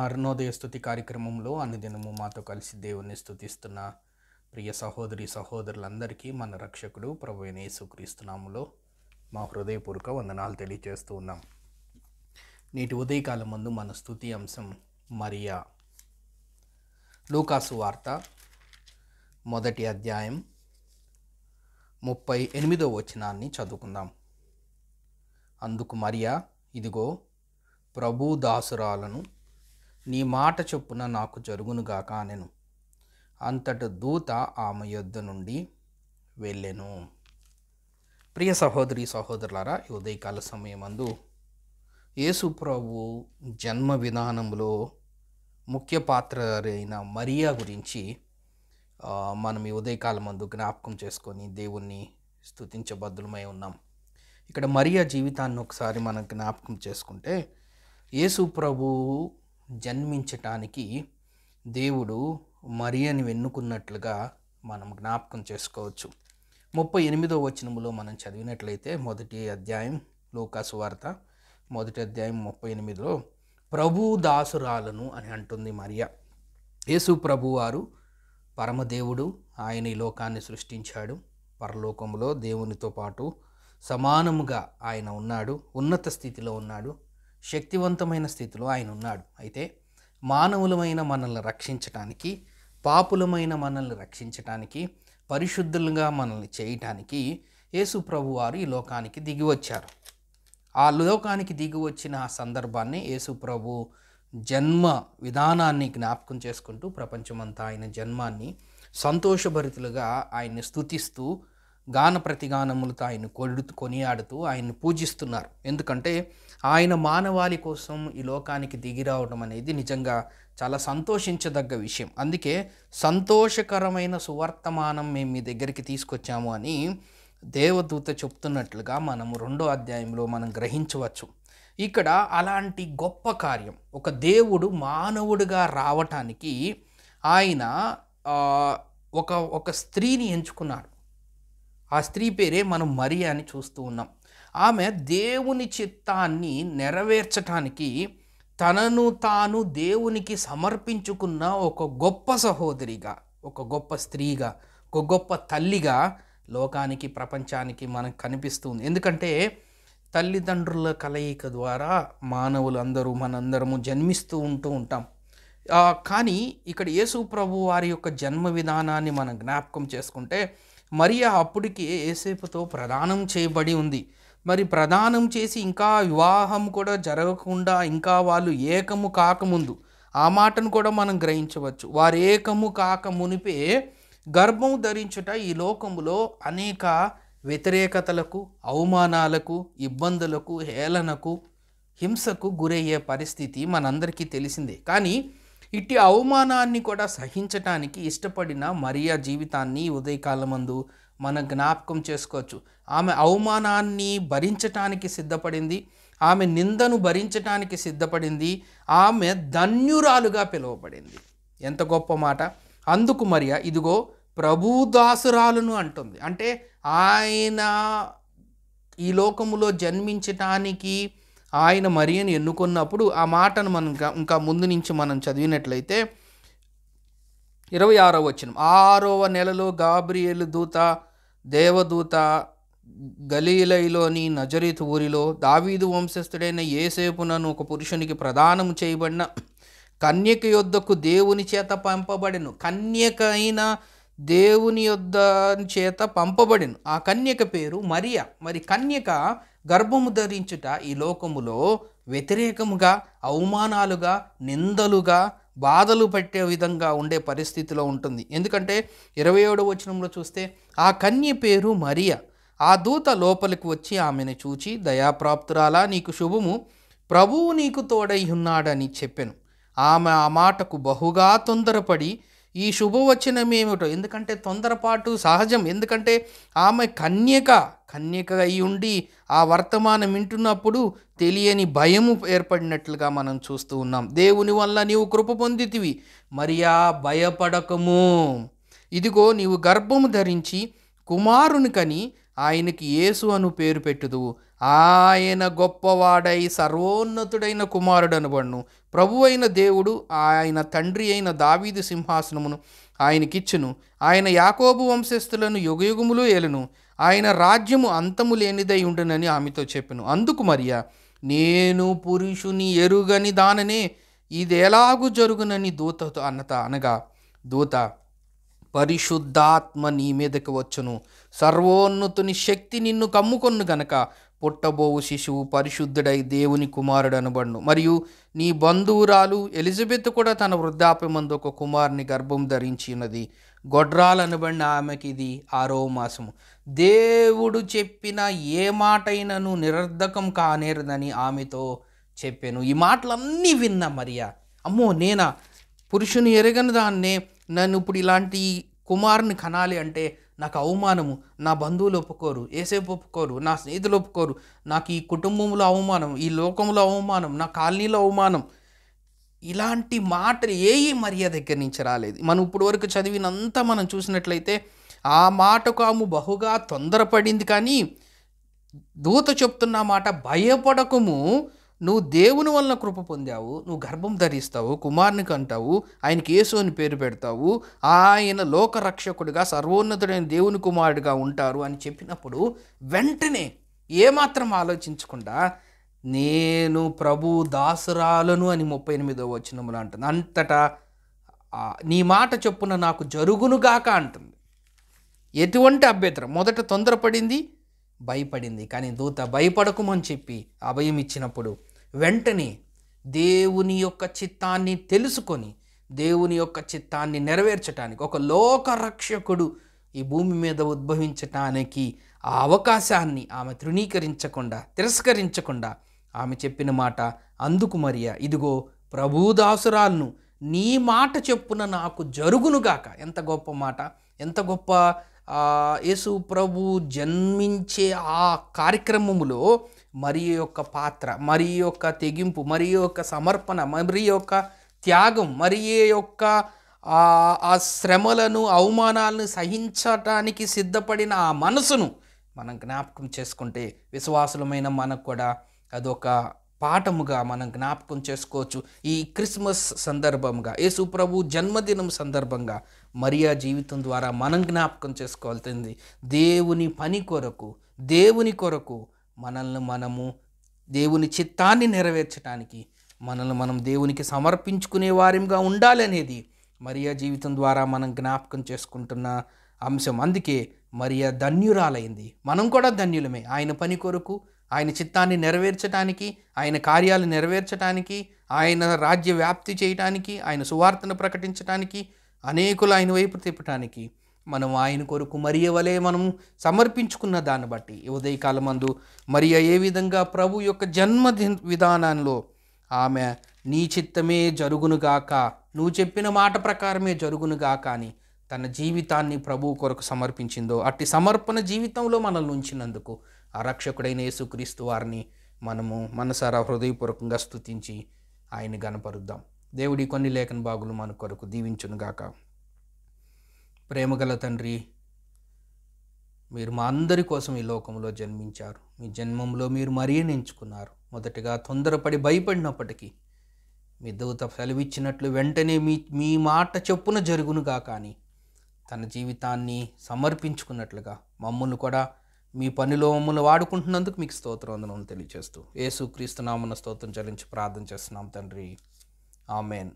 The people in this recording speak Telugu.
అరుణోదయ స్తుతి కార్యక్రమంలో అనుదినము మాతో కలిసి దేవుని స్తుతిస్తున్న ప్రియ సహోదరి సహోదరులందరికీ మన రక్షకుడు ప్రభువైన యేసుక్రీస్తు నామములో మా హృదయపూర్వక వందనాలు తెలియజేస్తూ ఉన్నాం. నేటి ఉదయకాలం ముందు మన స్తుతి అంశం మరియా. లూకాసు వార్త 1వ అధ్యాయం 38వ వచనాన్ని చదువుకుందాం. అందుకు మరియా, ఇదిగో ప్రభు దాసురాలను, నీ మాట చొప్పున నాకు జరుగునుగాక అనెను. అంతట దూత ఆమె యొద్ద నుండి వెళ్ళెను. ప్రియ సహోదరి సహోదరులారా, ఈ ఉదయకాల సమయమందు యేసు ప్రభు జన్మ విధానంలో ముఖ్య పాత్ర అయిన మరియా గురించి మనం ఈ ఉదయకాలం మందు జ్ఞాపకం చేసుకొని దేవుణ్ణి స్తుతించబద్దులమై ఉన్నాం. ఇక్కడ మరియా జీవితాన్ని ఒకసారి మనం జ్ఞాపకం చేసుకుంటే, యేసు ప్రభు జన్మించటానికి దేవుడు మరియని ఎన్నుకున్నట్లుగా మనం జ్ఞాపకం చేసుకోవచ్చు. 38వ వచనములో మనం చదివినట్లయితే 1వ అధ్యాయం లూకాసు వార్త 1వ అధ్యాయం 38లో ప్రభు దాసురాలను అని అంటుంది మరియా. యేసు ప్రభు వారు పరమదేవుడు. ఆయన ఈ లోకాన్ని సృష్టించాడు. పరలోకంలో దేవునితో పాటు సమానముగా ఆయన ఉన్నాడు. ఉన్నత స్థితిలో ఉన్నాడు. శక్తివంతమైన స్థితిలో ఆయన ఉన్నాడు. అయితే మానవులమైన మనల్ని రక్షించటానికి, పాపులమైన మనల్ని రక్షించటానికి, పరిశుద్ధులుగా మనల్ని చేయటానికి యేసు ప్రభు వారు ఈ లోకానికి దిగి వచ్చారు. ఆ లోకానికి దిగి వచ్చిన ఆ సందర్భాన్ని యేసు ప్రభు జన్మ విధానాన్ని జ్ఞాపకం చేసుకుంటూ ప్రపంచమంతా ఆయన జన్మాన్ని సంతోషభరితులుగా ఆయన్ని స్తుతిస్తూ గాన ప్రతిగానములతో ఆయన కొనియాడుతూ ఆయన్ని పూజిస్తున్నారు. ఎందుకంటే ఆయన మానవాళి కోసం ఈ లోకానికి దిగి రావడం అనేది నిజంగా చాలా సంతోషించదగ్గ విషయం. అందుకే సంతోషకరమైన సువర్తమానం మేము మీ దగ్గరికి తీసుకొచ్చాము అని దేవదూత చెప్తున్నట్లుగా మనము 2వ అధ్యాయంలో మనం గ్రహించవచ్చు. ఇక్కడ అలాంటి గొప్ప కార్యం, ఒక దేవుడు మానవుడిగా రావటానికి ఆయన ఒక స్త్రీని ఎంచుకున్నాడు. ఆ స్త్రీ పేరే మనం మరియా అని చూస్తూ ఉన్నాం. ఆమె దేవుని చిత్తాన్ని నెరవేర్చటానికి తనను తాను దేవునికి సమర్పించుకున్న ఒక గొప్ప సహోదరిగా, ఒక గొప్ప స్త్రీగా, ఒక గొప్ప తల్లిగా లోకానికి, ప్రపంచానికి మనకు కనిపిస్తుంది. ఎందుకంటే తల్లిదండ్రుల కలయిక ద్వారా మనందరము జన్మిస్తూ ఉంటాం. కానీ ఇక్కడ యేసు ప్రభు వారి యొక్క జన్మ విధానాన్ని మనం జ్ఞాపకం చేసుకుంటే, మరియా అప్పటికే యేసేపుతో ప్రదానం చేయబడి ఉంది. మరి ప్రదానం చేసి ఇంకా వివాహం కూడా జరగకుండా ఇంకా వాళ్ళు ఏకము కాకముందు ఆ మాటను కూడా మనం గ్రహించవచ్చు. వారు ఏకము కాక మునిపే గర్భం ధరించుట ఈ లోకములో అనేక వ్యతిరేకతలకు, అవమానాలకు, ఇబ్బందులకు, హేళనకు, హింసకు గురయ్యే పరిస్థితి మనందరికీ తెలిసిందే. కానీ ఇట్టి అవమానాన్ని కూడా సహించటానికి ఇష్టపడిన మరియా జీవితాన్ని ఉదయకాలమందు మనం జ్ఞాపకం చేసుకోవచ్చు. ఆమె అవమానాన్ని భరించటానికి సిద్ధపడింది. ఆమె నిందను భరించటానికి సిద్ధపడింది. ఆమె ధన్యురాలుగా పిలువబడింది. ఎంత గొప్ప మాట! అందుకు మరియా, ఇదిగో ప్రభుదాసురాలను అంటుంది. అంటే ఆయన ఈ లోకములో జన్మించటానికి ఆయన మరియని ఎన్నుకున్నప్పుడు ఆ మాటను మనం ఇంకా ముందు నుంచి మనం చదివినట్లయితే 26వ వచనం, 6వ నెలలో గాబ్రియేలు దేవదూత గలిలయలోని నజరేతు ఊరిలో దావీదు వంశస్థుడైన యేసేపునను ఒక పురుషునికి ప్రదానం చేయబడిన కన్యక యొద్దకు దేవుని చేత పంపబడెను. కన్యక అయిన దేవుని యొద్ద చేత పంపబడెను. ఆ కన్యక పేరు మరియా. మరి కన్యక గర్భము ధరించుట ఈ లోకములో వ్యతిరేకముగా, అవమానాలుగా, నిందలుగా, బాధలు పెట్టే విధంగా ఉండే పరిస్థితిలో ఉంటుంది. ఎందుకంటే 27వ వచనంలో చూస్తే ఆ కన్య పేరు మరియా. ఆ దూత లోపలికి వచ్చి ఆమెను చూచి, దయాప్రాప్తురాలా, నీకు శుభము, ప్రభువు నీకు తోడై ఉన్నాడని చెప్పెను. ఆమె ఆ మాటకు బహుగా తొందరపడి ఈ శుభవచనమేమిటో, ఎందుకంటే తొందరపాటు సహజం. ఎందుకంటే ఆమె కన్యక అయి ఉండి ఆ వర్తమానం వింటున్నప్పుడు తెలియని భయము ఏర్పడినట్లుగా మనం చూస్తూ ఉన్నాం. దేవుని వల్ల నీవు కృప పొందితివి, మరియా భయపడకము, ఇదిగో నీవు గర్భము ధరించి కుమారుని కని ఆయనకి యేసు అను పేరు పెట్టుదువు. ఆయన గొప్పవాడై సర్వోన్నతుడైన కుమారుడు అనబడును. ప్రభువైన దేవుడు ఆయన తండ్రి అయిన దావీదు సింహాసనమును ఆయనకిచ్చును. ఆయన యాకోబు వంశస్థులను యుగయుగములు ఏలును. ఆయన రాజ్యము అంతము లేనిదై ఉండునని ఆమెతో చెప్పెను. అందుకు మరియా, నేను పురుషుని ఎరుగని దాననే, ఇదెలాగు జరుగునని దూతతో అనగా, దూత, పరిశుద్ధాత్మ నీ మీదకి వచ్చును, సర్వోన్నతుని శక్తి నిన్ను కమ్ముకొను గనక పుట్టబోవు శిశువు పరిశుద్ధుడై దేవుని కుమారుడు అనబడును. మరియు నీ బంధువురాలు ఎలిజబెత్ కూడా తన వృద్ధాప్యమందు ఒక కుమారుని గర్భం ధరించి ఉన్నది. గొడ్రాలనబడిన ఆమెకి ఇది 6వ మాసము. దేవుడు చెప్పిన ఏ మాటైనను నిరర్ధకం కానేరదని ఆమెతో చెప్పాను. ఈ మాటలన్నీ విన్నా మరియా, అమ్మో నేనా, పురుషుని ఎరగని దాన్నే, నన్ను ఇప్పుడు ఇలాంటి కుమారుని కనాలి అంటే నాకు అవమానము, నా బంధువులు ఒప్పుకోరు, ఏసేపు ఒప్పుకోరు, నా స్నేహితులు ఒప్పుకోరు, నాకు ఈ కుటుంబంలో అవమానం, ఈ లోకంలో అవమానం, నా కాలనీలో అవమానం, ఇలాంటి మాటలు ఏవి మరియా దగ్గర నుంచి రాలేదు. మనం ఇప్పుడు వరకు చదివినంతా మనం చూసినట్లయితే ఆ మాటకు ఆమె బహుగా తొందరపడింది. కానీ దూత చెప్తున్న మాట, భయపడకము, నువ్వు దేవుని వలన కృప పొందావు, నువ్వు గర్భం ధరిస్తావు, కుమారుని కంటావు, ఆయనకి యేసు అని పేరు పెడతావు, ఆయన లోకరక్షకుడిగా సర్వోన్నతుడైన దేవుని కుమారుడిగా ఉంటారు అని చెప్పినప్పుడు వెంటనే ఏమాత్రం ఆలోచించకుండా, నేను ప్రభు దాసురాలను అని 38వ వచనములో అంటుంది. అంతటా నీ మాట చొప్పున నాకు జరుగునుగాక అంటుంది. ఎటువంటి అభ్యంతరం, మొదట తొందరపడింది, భయపడింది. కానీ దూత భయపడకమని చెప్పి అభయం ఇచ్చినప్పుడు వెంటనే దేవుని యొక్క చిత్తాన్ని తెలుసుకొని దేవుని యొక్క చిత్తాన్ని నెరవేర్చడానికి, ఒక లోకరక్షకుడు ఈ భూమి మీద ఉద్భవించటానికి ఆ అవకాశాన్ని ఆమె తిరస్కరించకుండా ఆమె చెప్పిన మాట, అందుకు మరియా, ఇదిగో ప్రభుదాసురాలను, నీ మాట చెప్పున నాకు జరుగునుగాక. ఎంత గొప్ప మాట, ఎంత గొప్ప యేసు ప్రభు జన్మించే ఆ కార్యక్రమములో మరి యొక్క పాత్ర, మరి యొక్క తెగింపు, మరి యొక్క సమర్పణ, మరి యొక్క త్యాగం, మరి యొక్క ఆ శ్రమలను అవమానాలను సహించటానికి సిద్ధపడిన ఆ మనసును మనం జ్ఞాపకం చేసుకుంటే విశ్వాసులమైన మనకు కూడా అదొక పాఠముగా మనం జ్ఞాపకం చేసుకోవచ్చు. ఈ క్రిస్మస్ సందర్భంగా, యేసు ప్రభు జన్మదినం సందర్భంగా మరియా జీవితం ద్వారా మనం జ్ఞాపకం చేసుకోవాల్సింది, దేవుని పని కొరకు, దేవుని కొరకు మనము దేవుని చిత్తాన్ని నెరవేర్చడానికి మనల్ని మనం దేవునికి సమర్పించుకునే వారిగా ఉండాలి అనేది మరియా జీవితం ద్వారా మనం జ్ఞాపకం చేసుకుంటున్న అంశం. అందుకే మరియా ధన్యురాలైంది. మనం కూడా ధన్యులమే. ఆయన పని కొరకు, ఆయన చిత్తాన్ని నెరవేర్చడానికి, ఆయన కార్యాలు నెరవేర్చడానికి, ఆయన రాజ్య వ్యాప్తి చేయటానికి, ఆయన సువార్తను ప్రకటించడానికి, అనేకులు ఆయన వైపు తిప్పటానికి మనం ఆయన కొరకు మరియ వలె మనం సమర్పించుకున్న దాన్ని బట్టి ఉదయకాలమందు మరియ ఏ విధంగా ప్రభు యొక్క జన్మ విధానంలో ఆమె నీ చిత్తమే జరుగునుగాక, నువ్వు చెప్పిన మాట ప్రకారమే జరుగునుగాక అని తన జీవితాన్ని ప్రభువు కొరకు సమర్పించిందో, అట్టి సమర్పణ జీవితంలో మనల్ని ఉంచినందుకు ఆ రక్షకుడైన యేసుక్రీస్తు వారిని మనము మనసారా హృదయపూర్వకంగా స్తుతించి ఆయన గణపరుద్దాం. దేవుడి కొన్ని లేఖన భాగులు మన కొరకు దీవించునుగాక. ప్రేమగల తండ్రి, మీరు మా అందరి కోసం ఈ లోకంలో జన్మించారు. మీ జన్మంలో మీరు మరియను ఎంచుకున్నారు. మొదటగా తొందరపడి భయపడినప్పటికీ మీ దూత సెలవిచ్చినట్లు వెంటనే మీ మాట చొప్పున జరుగునుగా కానీ తన జీవితాన్ని సమర్పించుకున్నట్లుగా మమ్మల్ని కూడా మీ పనిలో మమ్మల్ని వాడుకుంటున్నందుకు మీకు స్తోత్రం తెలియజేస్తూ యేసుక్రీస్తు నామమున స్తోత్రం చెల్లించి ప్రార్థన చేస్తున్నాం తండ్రి. ఆమెన్.